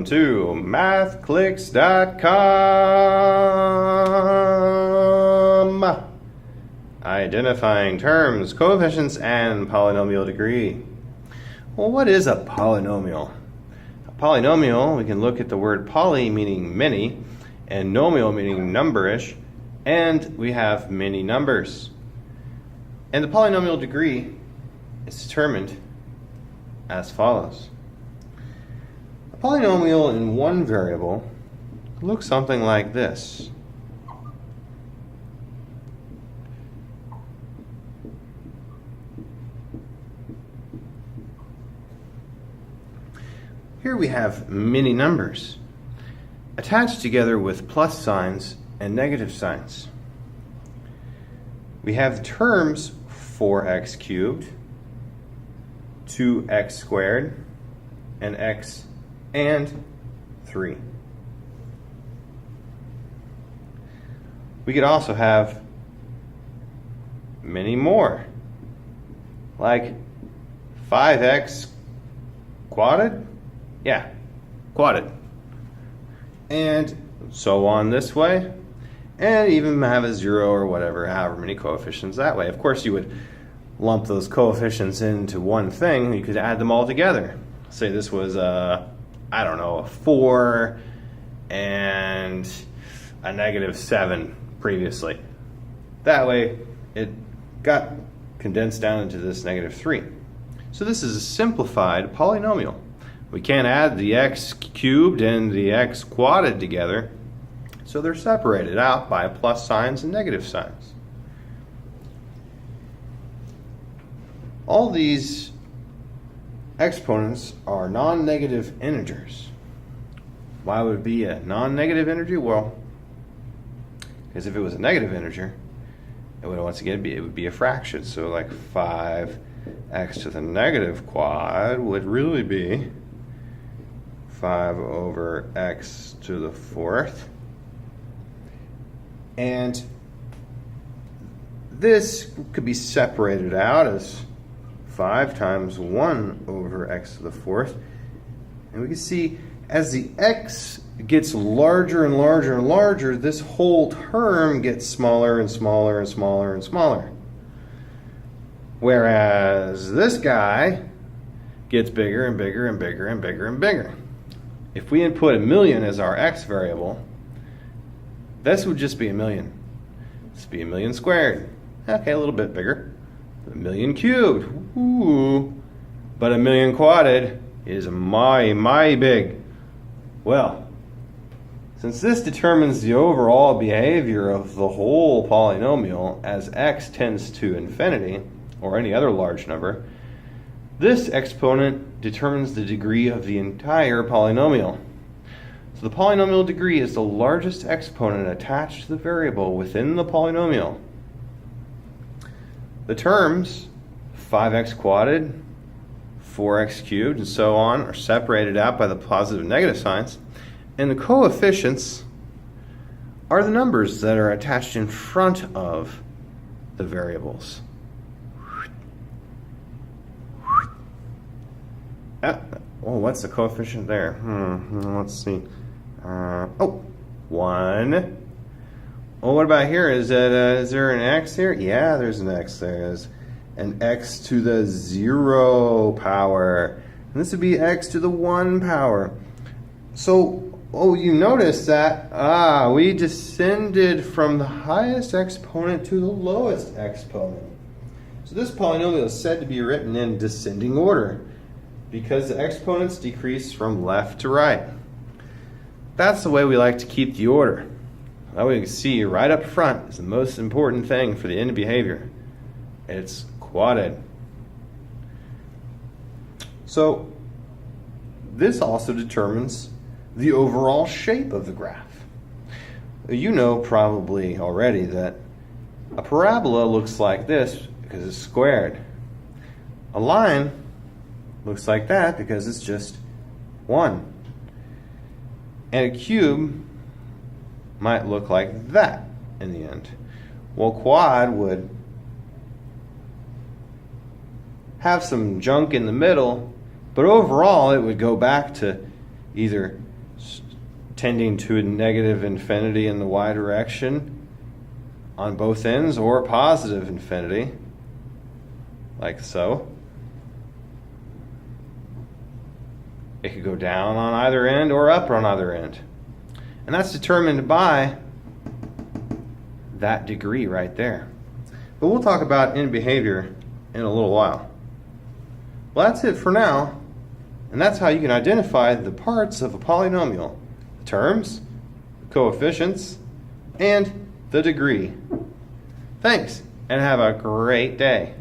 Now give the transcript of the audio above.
Welcome to mathclicks.com. Identifying terms, coefficients, and polynomial degree. Well, what is a polynomial? A polynomial, we can look at the word poly meaning many, and nomial meaning numberish, and we have many numbers. And the polynomial degree is determined as follows. A polynomial in one variable looks something like this. Here we have many numbers attached together with plus signs and negative signs. We have the terms 4x cubed, 2x squared, and x and 3. We could also have many more, like 5x quadded, quadded, and so on this way, and even have a 0 or whatever, however many coefficients that way. Of course, you would lump those coefficients into one thing. You could add them all together. Say this was a 4 and a -7 previously. That way, it got condensed down into this -3. So this is a simplified polynomial. We can't add the x cubed and the x quadded together, so they're separated out by plus signs and negative signs. All these exponents are non-negative integers. Why would it be a non-negative integer? Well, because if it was a negative integer, it would once again be a fraction. So like 5x to the negative quad would really be 5 over x to the 4th. And this could be separated out as 5 times 1 over x to the 4th. And we can see as the x gets larger and larger and larger, this whole term gets smaller and smaller and smaller and smaller. Whereas this guy gets bigger and bigger and bigger and bigger and bigger. If we input 1,000,000 as our x variable, this would just be 1,000,000. This would be 1,000,000 squared. Okay, a little bit bigger. 1,000,000 cubed. Ooh. But 1,000,000 quadded is my big. Well, since this determines the overall behavior of the whole polynomial as x tends to infinity, or any other large number, this exponent determines the degree of the entire polynomial. So the polynomial degree is the largest exponent attached to the variable within the polynomial. The terms 5x quadded, 4x cubed, and so on are separated out by the positive and negative signs, and the coefficients are the numbers that are attached in front of the variables. What's the coefficient there? Let's see. 1. Well, what about here? Is there an x here? Yeah, there's an x there. There's an x to the 0 power. And this would be x to the 1 power. So, you notice that, we descended from the highest exponent to the lowest exponent. So this polynomial is said to be written in descending order because the exponents decrease from left to right. That's the way we like to keep the order. That way you can see right up front is the most important thing for the end behavior. It's quadded. So this also determines the overall shape of the graph. You know probably already that a parabola looks like this because it's squared. A line looks like that because it's just 1. And a cube might look like that in the end. Well, quad would have some junk in the middle, but overall it would go back to either tending to a negative infinity in the y direction on both ends, or positive infinity, like so. It could go down on either end or up on either end. And that's determined by that degree right there. But we'll talk about end behavior in a little while. Well, that's it for now. And that's how you can identify the parts of a polynomial: the terms, the coefficients, and the degree. Thanks, and have a great day.